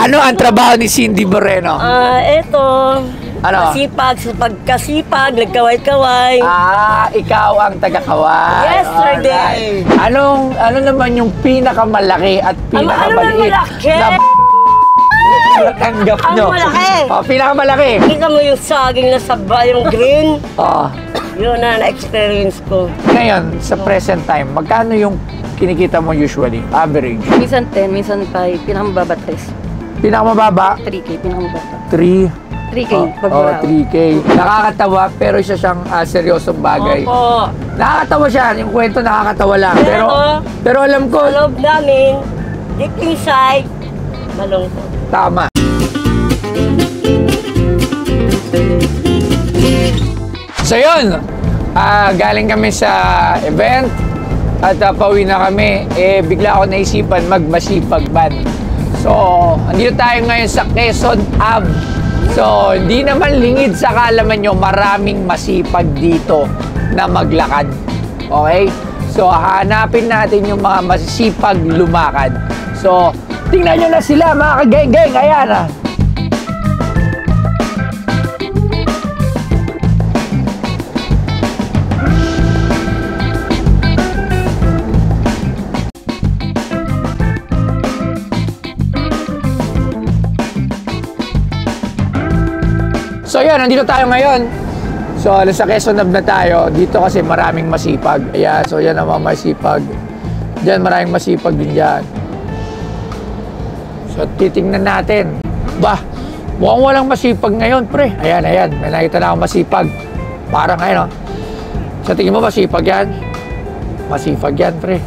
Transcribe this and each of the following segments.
Ano ang trabaho ni Cindy Moreno? Ito. Ano? Masipag, sa pagkasipag, nagkaway-kaway. Ikaw ang taga-kaway. Yesterday. Ano naman yung pinakamalaki at pinakamaliit? Natanggap nyo? Ang malaki. Pinakamalaki. Kita mo yung saging na saba, yung green. Yun na-experience ko. Ngayon, sa present time, magkano yung kinikita mo usually? Average? Minsan 10, minsan 5. Pinakamababa 3. Pinakamababa? 3K, pinakamababa. 3K, pag 3K. Nakakatawa, pero isa siyang seryosong bagay. Opo. Nakakatawa siya. Yung kwento nakakatawa lang. Pero alam ko... Sa loob namin, deep inside, malungkot. Tama. So yun, galing kami sa event at pauwi na kami. Bigla ako naisipan magmasipag ban. So, andito tayo ngayon sa Quezon Ave. So, hindi naman lingid sa kaalaman nyo, maraming masipag dito na maglakad. Okay? So, hanapin natin yung mga masipag lumakad. So, tingnan nyo na sila mga kageng-geng. Ayan . So yun, nandito tayo ngayon. So sa Quezon Ave na tayo. Dito kasi maraming masipag. Ayan, so yan ang mga masipag. Diyan maraming masipag din dyan. So titingnan natin. Mukhang walang masipag ngayon, pre. Ayan. May nakita na akong masipag. Parang ngayon, So tingin mo masipag yan? Masipag yan, pre.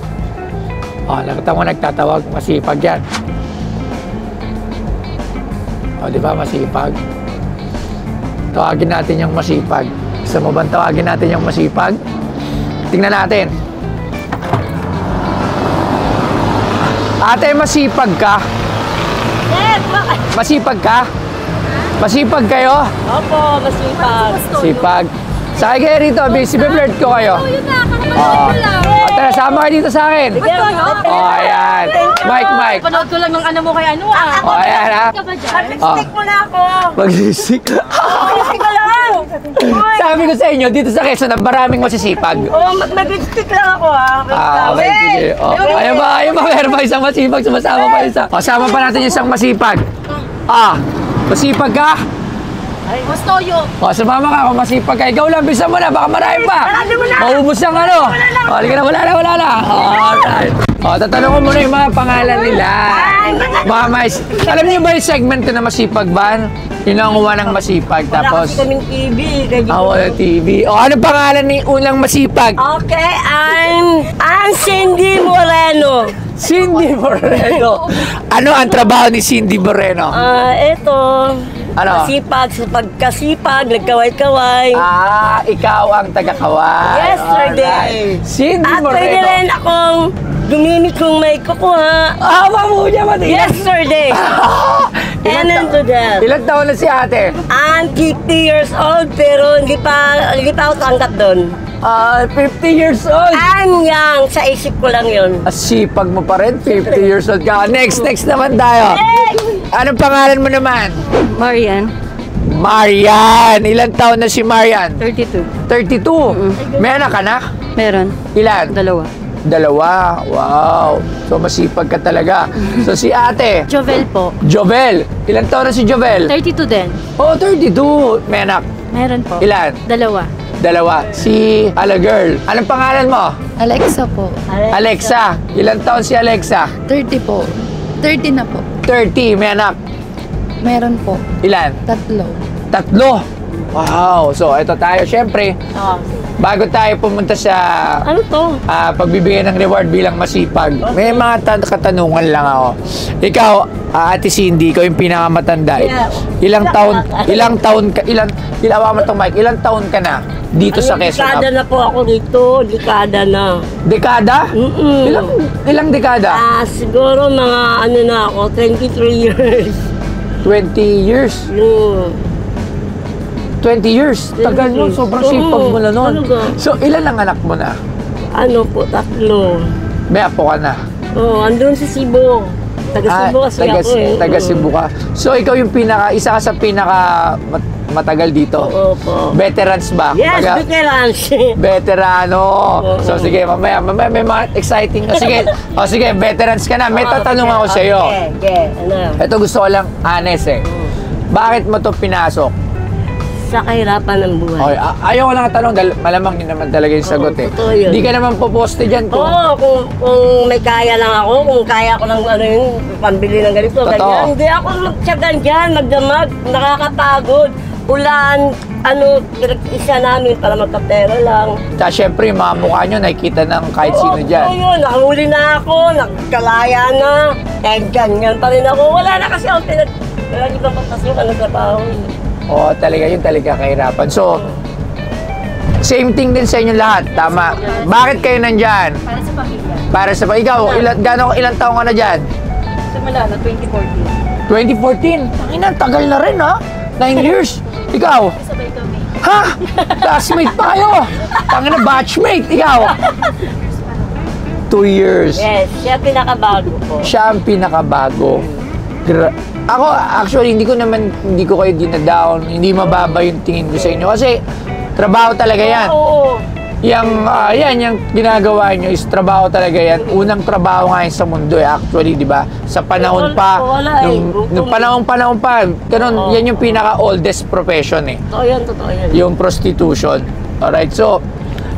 Nakita mo nagtatawag. Masipag yan. Di ba, masipag? Tawagin natin yung masipag. Gusto mo bang tawagin natin yung masipag? Tingnan natin. Ate, masipag ka? Yes, bakit? Masipag ka? Masipag kayo? Opo, masipag. Masipag. Sakay kayo rito, si-flirt ko kayo. Yun na, kakapanood ko lang. Tara, sama kayo dito sa akin. Ayan. Mike. Panood ko lang ng ano mo kay ano Ayan ha. Mag-stick mo na ako. Mag-stick. Mag-stick ko lang. Sabi ko sa inyo, dito sa Quezon, maraming masisipag. Mag-stick lang ako Okay, sige. Ayun ba, meron pa isang masipag, sumasama pa isa. Sama pa natin isang masipag. Masipag ka? Gusto yun. Sumama ka kung masipag ka. Ikaw lang, bisa mo na, baka marami pa. Maubos ang ano. Halika na, wala na. Alright. Tatanong ko muna yung mga pangalan nila. Alam niyo ba yung segment ko na masipag ban? Yun ang uwa ng masipag. Tapos, wala kasi kaming TV. wala TV. Anong pangalan ni unang masipag? Okay, I'm Cindy Moreno. Cindy Moreno. Ano ang trabaho ni Cindy Moreno? Ito. Ano? Masipag, sa pagkasipag, nagkaway-kaway. Ikaw ang taga-kaway. Yesterday. Cindy At Moreno. pwede rin akong gumimik kung may kukuha. Mamuha mati. Yesterday. And into that. Ilang taon na si ate? I'm 50 years old pero hindi pa ako tangkat doon. 50 years old. I'm young. Sa isip ko lang yun. Sipag mo pa rin, 50 years old ka. Next naman tayo. Anong pangalan mo naman? Marian. Marian. Ilang taon na si Marian? 32. 32? May anak ka na? Meron. Ilan? 2. Wow. So masipag ka talaga. So si ate? Jovel po. Jovel. Ilang taon na si Jovel? 32 din. 32. May anak? Meron po. Ilan? 2. Si Ala Girl. Anong pangalan mo? Alexa po. Alexa. Ilang taon si Alexa? 30 po. 30 na po. 30. May anak? Meron po. Ilan? 3. Wow. So, ito tayo. Siyempre, bago tayo pumunta sa Ano to? pagbibigay ng reward bilang masipag, may mga katanungan lang ako. Ikaw, Ate Cindy, ikaw yung pinakamatanda. Ilang taon ka na dito sa Quezon Dekada Ave? na po ako dito. Dekada na. Dekada? Ilang dekada? Siguro mga ano na ako, 23 years. 20 years? 20 years? Tagal nun, sobrang sipag mo na nun. So, ilan ang anak mo na? Ano po, 3. May apo ka na? Andun sa Cebu. Taga Cebu kasi ako eh. Taga Cebu ka. So, ikaw yung isa ka sa pinaka matagal dito. Opo. Veterans ba? Yes, Kumbaga, veterans. veterano. So, sige, mamaya may mga exciting. Sige, veterans ka na. May tatanong ako sa iyo. Okay, ano? Ito gusto ko lang honest eh. Bakit mo to pinasok? Sa kahirapan ng buhay. Okay, ayaw ko lang tanong dahil malamang yun naman talaga yung sagot eh. totoo yun. Hindi ka naman poposte dyan kung... Oo, kung may kaya lang ako, kung kaya ko lang ano yung pambili ng ganito, Totoo. ganyan. Hindi ako magtyagan dyan, magdamag, nakakapagod. Ulan, ano, isa namin para magkapera lang. Tsaka syempre, yung mga mukha nyo nakikita ng kahit sino dyan. Oo, yun, nakahuli na ako, nagkalaya na. Eh, ganyan pa rin ako. Wala na kasi ako wala ibang patasok, ano trabaho. Oo, talaga yun talaga kahirapan. So, same thing din sa inyo lahat, tama. Bakit kayo nandyan? Para sa pamilya. Para sa... Ikaw, ilang taong ka na dyan? Simula na 2014. 2014? Tangina, tagal na rin ha? 9 years. Ikaw? Sabay kami. Ha? Classmate pa kayo. Tangina, batchmate. Ikaw? 2 years. Yes, siya pinakabago ko. Siya ang pinakabago. Ako, actually, hindi ko kayo dinadown. Hindi mababa yung tingin ko sa inyo. Kasi, trabaho talaga yan. Oo. Yung ginagawa nyo is trabaho talaga yan. Unang trabaho nga yun sa mundo eh, actually, di ba? Sa panahon pa, Wala eh. nung panahon pa, ganun, yan yung pinaka-oldest profession eh. Totoo yan, totoo yan. Yung prostitution. Alright, so,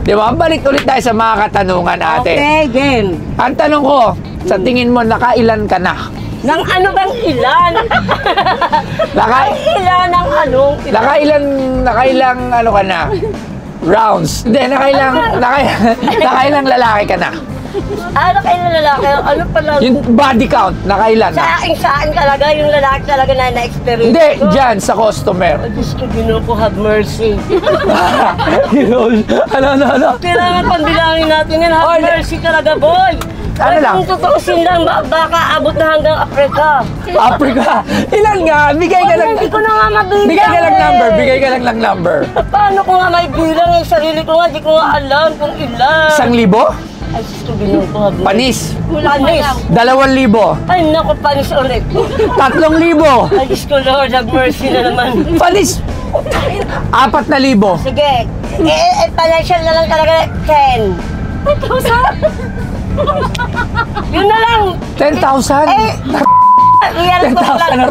di ba, balik ulit tayo sa mga katanungan, ate. Okay, game. Ang tanong ko, sa tingin mo, nakailan ka na? Nang ano bang ilan? Ilan ang anong ilan? Nakailang ano ka na? Rounds. Hindi, nakailang lalaki ka na? Ano kayo na lalaki? Ano pala? Yung body count, nakailan na? Sa akin talaga, yung lalaki talaga na na-experience Hindi, ko. dyan, sa customer. Oh, Diyos ko, Ginoo ko, have mercy. Ano? Kailangan pambilangin natin yan, have Oy, mercy talaga, boy. Ano lang? Kung tutuusin lang, baka abot na hanggang Africa. Africa. Ilan nga? Bigay ka lang. Hindi ko na nga mabilang. Bigay ka lang eh. number. Bigay ka lang ng number. Paano ko nga may bilang yung sarili ko nga, di ko nga alam kung ilan. 1,000? Ay, Diyos ko, Ginoo ko, have mercy. Panis. Panis. 2,000. Ay, naku, panis ulit. 3,000. Ay, Diyos ko, Lord, have mercy na naman. Panis. 4,000. Sige, financial na lang talaga, 10. 10,000? Yun na lang. 10,000? Real 10,000 na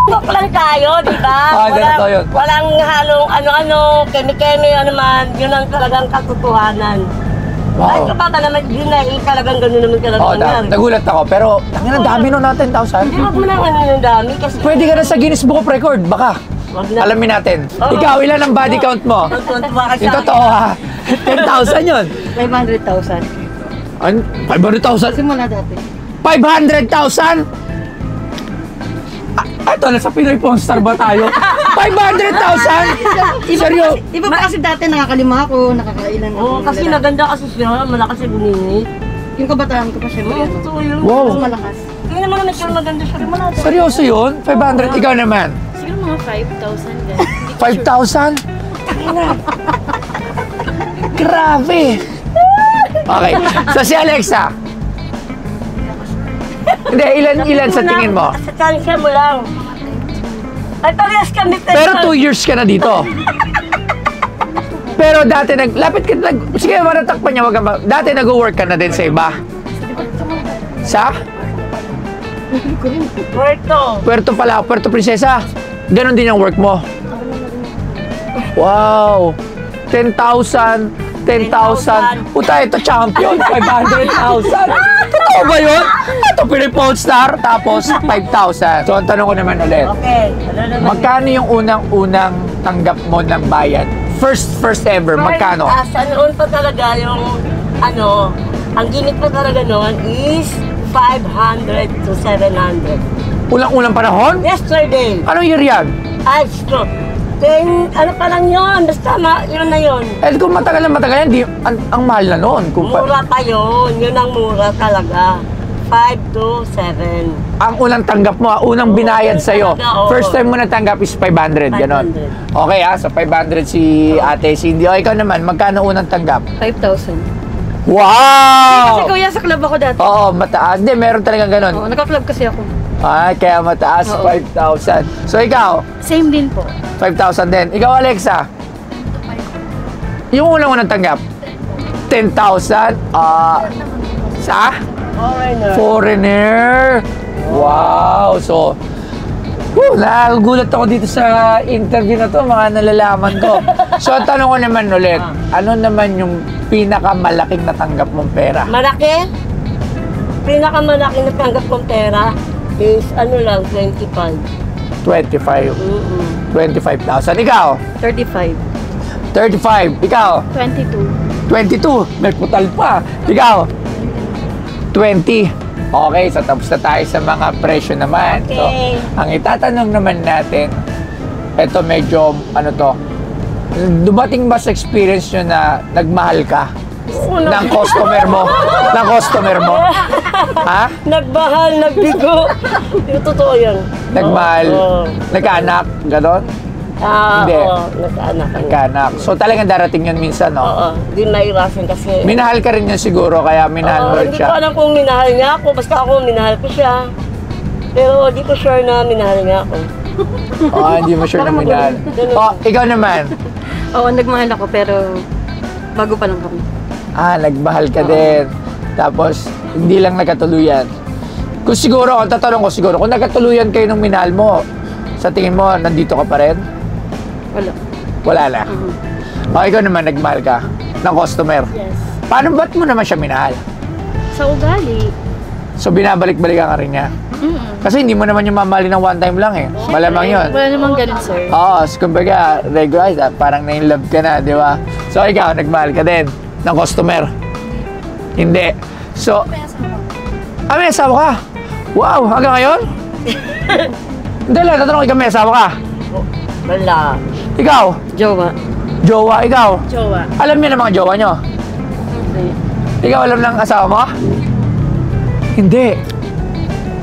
Talk lang tayo, di ba? totoo yun. Walang halong ano-ano, kemi-kemi, ano man. Yun ang talagang katotohanan. Ay, Wow. kapag naman, yun na, talagang gano'n naman talaga Oo, nangyari. nagulat ako. Pero, tangina, dami nun na 10,000. Hindi, wag mo na ano yung dami kasi... Pwede ka na sa Guinness Book of Record, baka. Wag na. Alamin natin. Oo. Ikaw, ilan ang body count mo? Tuwan-tuwa ka Yung sa totoo ha. 10,000 yun. 500,000. 500,000? Simula dati. 500,000? Ito, nasa Pinoy Pawn Star ba tayo? 500,000? Seryo? Di ba kasi dati nakakalima ako, nakakailan ako. Oo, kasi naganda kasi siya, malakas siya guminit. Yung kabataan ko pa syempre. Oo, totoo yun. Wow. Mas malakas. Tingnan naman naman siya maganda siya. Malata. Seryoso yun? 500? Ikaw naman? Siguro mga 5,000 ganun. 5,000? Grabe! Okay. So si Alexa? Hindi, ilan sa tingin mo? Sa tansya mo lang. Ay, parehas kami. Pero 2 years ka na dito. Pero dati sige, manatakpan niya, dati nag-work ka na din sa iba. Sa? Puerto Princesa. Ganon din ang work mo. Wow. 10,000. Puta, ito champion. 500,000. Totoo ba yun? Ito Pinoy Pawn Star. Tapos 5,000. So, ang tanong ko naman ulit. Okay. Ano naman? Magkano yung unang tanggap mo ng bayad? First ever, magkano? Sa noon pa talaga yung, ang gimmick pa talaga noon is 500 to 700. Unang panahon? Yesterday. Anong year yan? Ay, stop. Ano pa lang yun? Basta, yun na yun. Eh, kung matagal yan, ang mahal na noon. Mura pa yun. Yun ang mura talaga. 5 to 7. Ang unang tanggap mo, unang binayad sa'yo. Oo. First time mo natanggap is 500, ganon. 500. Okay so 500 si Ate Cindy. O, ikaw naman, magkano unang tanggap? 5,000. Kasi Wow! kuya, sa club ako dati. Oo, mataas. Hindi, meron talagang ganun. Oo, nagka-club kasi ako. Ah, kaya mataas, Oo. 5,000. So, ikaw, Same din po. 5,000 din. Ikaw, Alexa? Yung unang unang tanggap? 10,000? Sa? Foreigner. Foreigner. Wow. So, nagugulat ako dito sa interview na to, mga nalalaman ko. So, ang tanong ko naman ulit, ano naman yung pinakamalaking natanggap mong pera? Malaki? Pinakamalaki na tanggap kong pera is ano lang, 25. 25. Mm-mm. 25,000. Ikaw? 35. 35. Ikaw? 22. 22. May putal pa. Ikaw? 20. Okay, so tapos na tayo sa mga presyo naman. So, Okay. ang itatanong naman natin, eto medyo, ano to, dumating ba sa experience nyo na nagmahal ka ng customer mo? Ng customer mo? Ha? Nagbahal, nagbigo. Yung totoo yun. Nagmahal? Oo. Nagkaanak? Ganon? Hindi. Oo, nagkaanak. Nagkaanak. So talagang darating yun minsan, no? Oo, di mairasin kasi. Minahal ka rin niya siguro, kaya minahal mo rin Hindi ko siya. alam kung minahal niya ako, basta ako minahal ko siya. Pero di ko sure na minahal niya ako. Hindi mo sure na minahal. Ganun. Ikaw naman. Oo, nagmahal ako pero bago pa lang kami. Nagmahal ka din. Tapos, hindi lang nagkatuluyan. Kung siguro, ang tatanong ko siguro, kung nagkatuluyan kayo ng minahal mo, sa tingin mo, nandito ka pa rin? Wala. Wala na. Ikaw naman, nagmahal ka ng customer. Yes. Paano ba't mo naman siya minahal? Sa ugali. So, binabalik-balikan ka rin niya? Kasi hindi mo naman yung mamali ng one time lang eh. Malamang yun. Wala namang ganun, sir. Oo, so kumbaga, regular, parang na-in-love ka na, di ba? So, ikaw, nagmahal ka din ng customer? Hindi. So, may asawa ka? Wow, hanggang ngayon? Hindi lang, tatanong ikaw, may asawa ka? Wala. Ikaw? Jowa. Jowa, ikaw? Jowa. Alam niyo ng mga jowa niyo? Ikaw alam ng asawa mo? Hindi.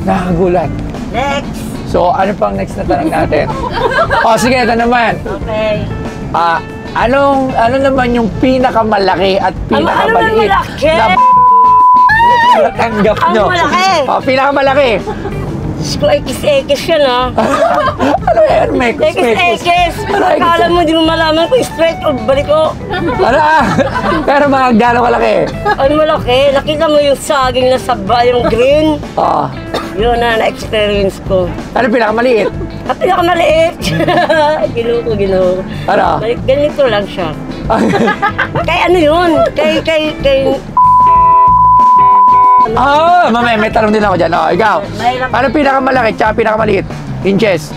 Nakakagulat. Next. So, ano pang next na tanong natin? Sige, ito naman. Okay. Ano naman yung pinakamalaki at pinakamaliit malaki? na natanggap Ano nyo? malaki? Pinakamalaki. Diyos ko, ekis-ekis yan ah. Ano yan? Mekos. Ekis-ekis. Ano, Akala mo, di mo malaman kung straight o balik ko. Ano Pero mga gano'ng kalaki? Ano malaki? Nakita mo yung saging na saba, yung green? Oo. Yun na-experience ko. Ano pinakamaliit? At pinakamaliit. Ginoo. Ano? Ganito lang siya. Kay ano yun? Kay Mamaya may tanong din ako dyan. Ikaw. Mahirap. Ano pinakammalaki tsaka pinakamaliit? Inches.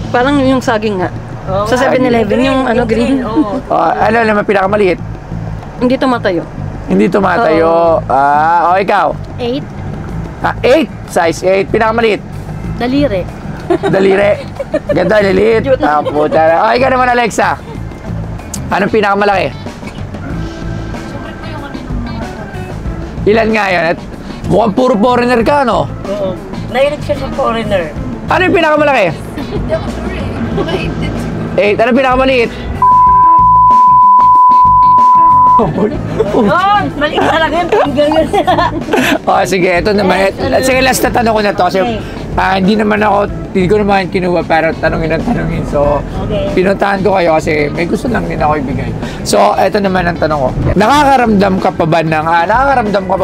Parang yung saging nga. Oo Sa nga. 7-Eleven, yung ano, green. Oo. Ano naman pinakamaliit? Hindi tumatayo. Hindi tumatayo. Ikaw. 8. 8. Size 8. Pinakamaliit. Daliri. Daliri. Ganda, lilit. Puta na. Ikaw naman, Alexa. Anong pinakamalaki? Ilan nga yan? At mukhang puro foreigner ka, no? Oo. Nahilig siya sa foreigner. Ano yung pinakamalaki? 8. Ano pinakamaliit? Yun! Maliit talaga yun. Ganyan. Sige, ito naman. Sige, last na tanong ko na to. Kasi hindi ko naman kinuha pero tanongin. So, Okay. pinuntahan ko kayo kasi may gusto lang din ako ibigay. So, ito naman ang tanong ko. Nakakaramdam ka pa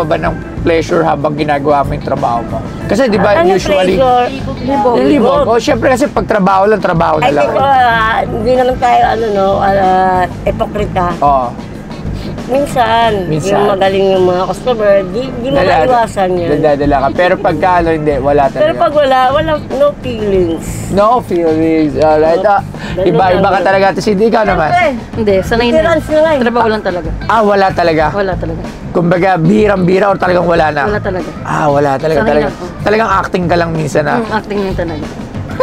ba ng pleasure habang ginagawa mo yung trabaho mo? Kasi di ba Ano usually... pleasure? Yung libog. Syempre kasi pag trabaho na Ay, lang. teko, hindi naman tayo, epokrita. Oo. Minsan, Minsan. yung magaling yung mga customer, di mo maiwasan yan. Dadala ka. Pero pagka hindi, wala talaga. Pero pag wala, no feelings. No feelings. Alright. Iba-iba ka talaga. Tapos hindi ikaw naman. Hindi, sanay na. Veterans na nga eh. Trabaho lang talaga. Wala talaga. Wala talaga. Kumbaga, birang-bira o talagang wala na? Wala talaga. Wala talaga. Sanay na ako. Talagang acting ka lang minsan na. Acting lang talaga.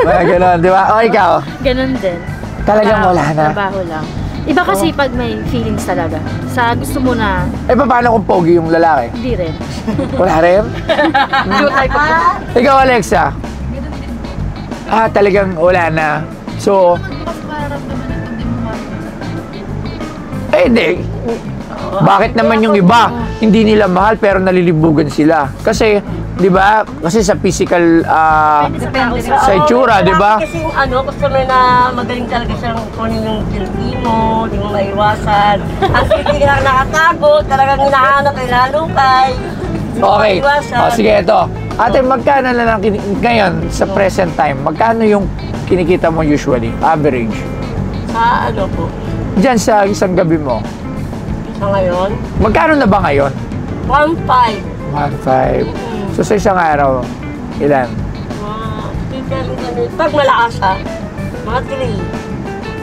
Mga gano'n, di ba? Ikaw? Ganun din. Talagang wala na. Trabaho lang. Iba kasi pag may feelings talaga. Sa gusto mo na, Paano kung pogi yung lalaki? hindi rin. Wala rin? Type of Ikaw, Alexa? Talagang wala na. So, hindi. Bakit naman yung iba, hindi nila mahal pero nalilibugan sila? Kasi, di ba? Kasi sa physical, sa itsura, di ba? Kasi yung customer na magaling talaga siyang kunin yung silbi mo, di mo maiwasan. Ang silbi lang nakatago, talagang hinahanap ay lalukay. Okay. Sige, ito. Ate, magkano na lang ngayon sa present time? Magkano yung kinikita mo usually? Average? Sa po? Diyan sa isang gabi mo. Sa ngayon? Magkano na ba ngayon? 1.5. 1.5. So sa isang araw, ilan? Pag malakas mga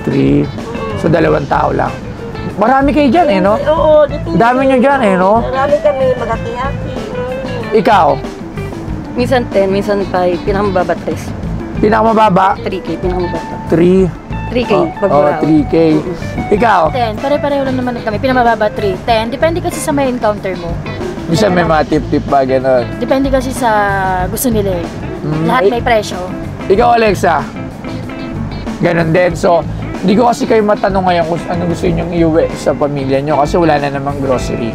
3. 3. So 2 tao lang. Marami kayo dyan no? Oo, dito. Dami nyo dyan no? Marami kami magati-hati. Ikaw? Minsan 10, minsan 5, pinakamababa 3. Pinakamababa? 3K, pinakamababa. 3. 3K, pag Oh, buraw. 3K. Ikaw? 10. Pare-pareho lang naman kami. Pinamababa 3. 10. Depende kasi sa may encounter mo. Bisa may mga tip-tip ba gano'n? Depende kasi sa gusto nila eh. Lahat may presyo. Ikaw, Alexa? Ganon din. So, hindi ko kasi kayo matanong ngayon kung ano gusto ninyong iuwi sa pamilya nyo kasi wala na namang grocery.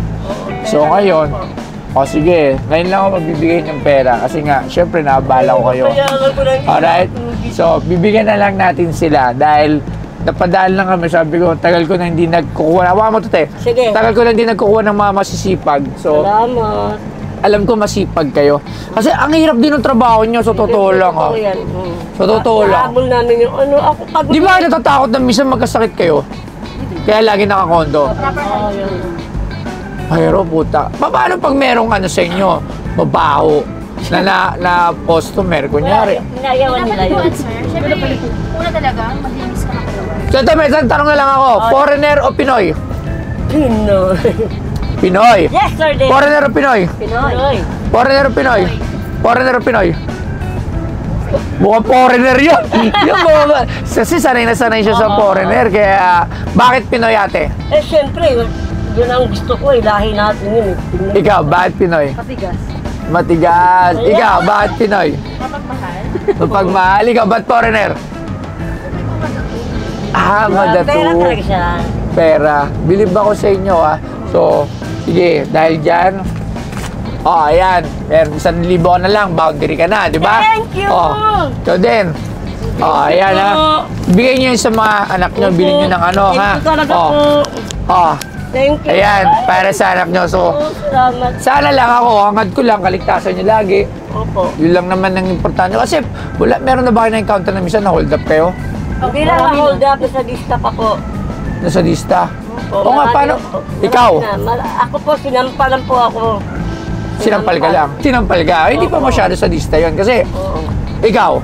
So, ngayon, sige, ngayon lang ako magbibigay ng pera kasi nga, syempre, naabala ko kayo. Alright? So, bibigyan na lang natin sila dahil napadaan lang kami. Sabi ko, tagal ko na hindi nagkukuha. Hawa mo to, te. Sige. Tagal ko na hindi nagkukuha ng mga masisipag. So, Salamat. alam ko masipag kayo. Kasi ang hirap din ng trabaho nyo, so totoo lang. Totoo yan. So, totoo lang. Habol namin yung ako pag... Di ba natatakot na minsan magkasakit kayo? Kaya lagi nakakondo. Pero puta, paano pag merong sa inyo, mabaho, na customer, kunyari? Hinayawan nila yun. Sir, syempre, una talaga, maglinis ka ng katawan. So ito, may isang tanong na lang ako, foreigner o Pinoy? Pinoy. Pinoy. Yes, sir. Foreigner o Pinoy? Pinoy. Foreigner o Pinoy? Foreigner o Pinoy? Mukhang foreigner yun. Yung mga, kasi sanay na sanay siya sa foreigner, kaya bakit Pinoy ate? Siyempre, yun ang gusto ko lahi natin yun. Ikaw, bakit Pinoy? Patigas. Matigas. Ikaw, bakit Pinoy? Mapagmahal. Mapagmahal. Ikaw, ba't foreigner? Pera Madatu. talaga siya. Pera. Bilib ako sa inyo, So, sige, dahil dyan, ayan. Meron 1,000 ka na lang, boundary ka na, di ba? Thank you! Ikaw din. Ayan, Bigay niyo yun sa mga anak nyo, bilhin nyo ng Thank you talaga po. Thank you. Ayan, para sa anak nyo. So, Salamat. sana lang ako, hangad ko lang, kaligtasan nyo lagi. Opo. Yun lang naman ang importante. Kasi, meron na ba kayo na-encounter na minsan na hold up kayo? Hindi lang na-hold up sa lista pa po. Nasa lista? Opo, O nga, marami paano? po. Ikaw? Ako po, sinampalan po ako. Sinampal ka lang. Sinampal ka. Hindi pa masyado sa lista yun. Kasi, Oo. ikaw,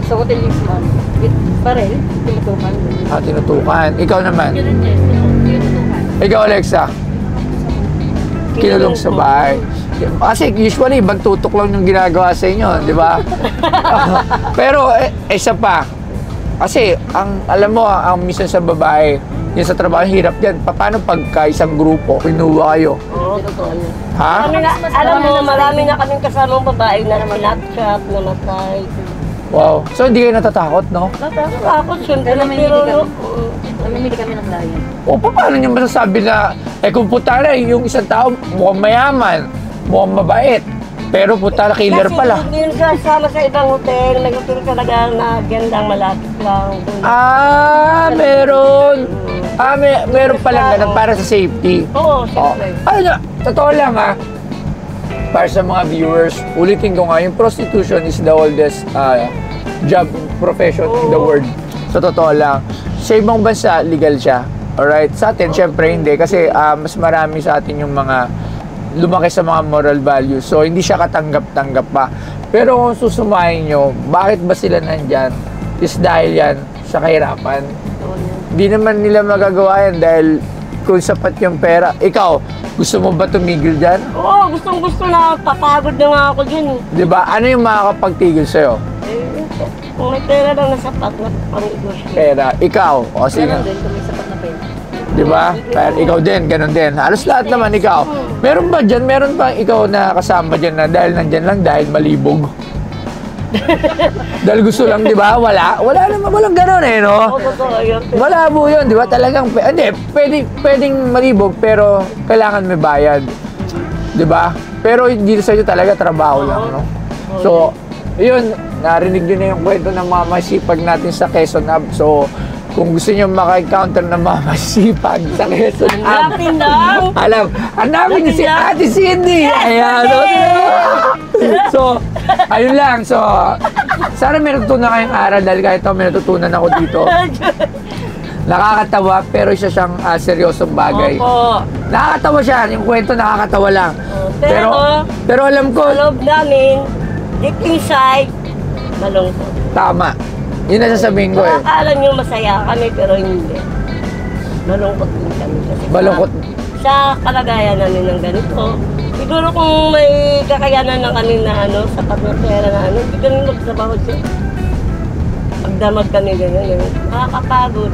Sa hotel yung pa rin, tinutukan. tinutukan. Ikaw naman. Yun din. Tinutukan. Ikaw, Alexa. Kinulong sa bahay. Kasi usually, bagtutok lang yung ginagawa sa inyo, di ba? Pero, isa pa. Kasi, alam mo, ang minsan sa babae, yung sa trabaho, hirap yan. Paano pagka isang grupo, pinuha kayo? Oo, totoo yun. Ha? Alam mo, marami na kaming kasamang babae na pinatchat, namatay. Wow. So, hindi kayo natatakot, no? Ako, siyempre, Namimili pero... Namimili kami ng client. O, paano nyo masasabi na, kung puta na, yung isang tao mukhang mayaman, mukhang mabait, pero puta na killer pala. Kasi hindi yun sama sa ibang hotel. May hotel talaga na dyan lang, malapit lang. Meron. Meron pala ganun para sa safety. Oo, siyempre. Totoo lang para sa mga viewers, ulitin ko nga, yung prostitution is the oldest job profession in the world. So, totoo lang. Sa ibang bansa, legal siya. Alright? Sa atin, syempre hindi. Kasi mas marami sa atin yung mga lumaki sa mga moral values. So, hindi siya katanggap-tanggap pa. Pero kung susumahin nyo, bakit ba sila nandyan? Is dahil yan sa kahirapan. Hindi naman nila magagawa yan dahil kung sapat yung pera. Ikaw, gusto mo ba tumigil dyan? Oo, gustong-gusto na. Papagod na nga ako dyan. Di ba? Ano yung makakapagtigil sa'yo? Kung may pera lang na sapat na pang-negosyo. Pera. Ikaw. O sige. Ganun din kung may sapat na pera. Di ba? Pero ikaw din, ganun din. Halos lahat naman ikaw. Meron ba dyan? Meron ba ikaw na kasama dyan na dahil nandyan lang dahil malibog? Dahil gusto lang, di ba? Wala naman, walang ganun eh, no? Oo, totoo yun. Malabo yun, di ba? Talagang, hindi, pwedeng malibog, pero kailangan may bayad. Di ba? Pero dito sa inyo talaga, trabaho lang, no? So, yun, narinig nyo na yung kwento ng mga masipag natin sa Quezon Hub. So, kung gusto nyo maka-encounter ng mga masipag sa Quezon Hub, Hanapin lang. hanapin nyo si Ate Cindy. Ayan. So, ayun lang. So, sana may natutunan kayong aral dahil kahit ako may natutunan ako dito. Nakakatawa pero isa siyang seryosong bagay. Opo. Nakakatawa siya. Yung kwento nakakatawa lang. Pero alam ko, Sa loob namin, deep inside, malungkot. tama. Yun ang sasabihin ko eh. Akala nyo masaya kami, pero hindi. Malungkot din kami. Kasi Malungkot. Sa kalagayan namin ng ganito, siguro kung may kakayanan na kami na sapat na pera na hindi kami magtrabaho siya. Pagdamag kami gano'n, nakakapagod.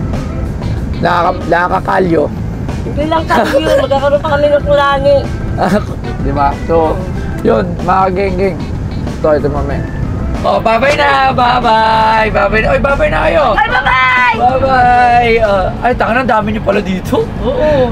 Nakakakalyo. Hindi lang kami yun, magkakaroon pa kami ng kulani. Di ba? So, yun, mga geng-geng. Ito mamaya. Oh, bye-bye na! Bye-bye! Bye-bye na! Oy, bye-bye na kayo! Ay, bye-bye! Bye-bye! Ay, tangan, ang dami niyo pala dito. Oo.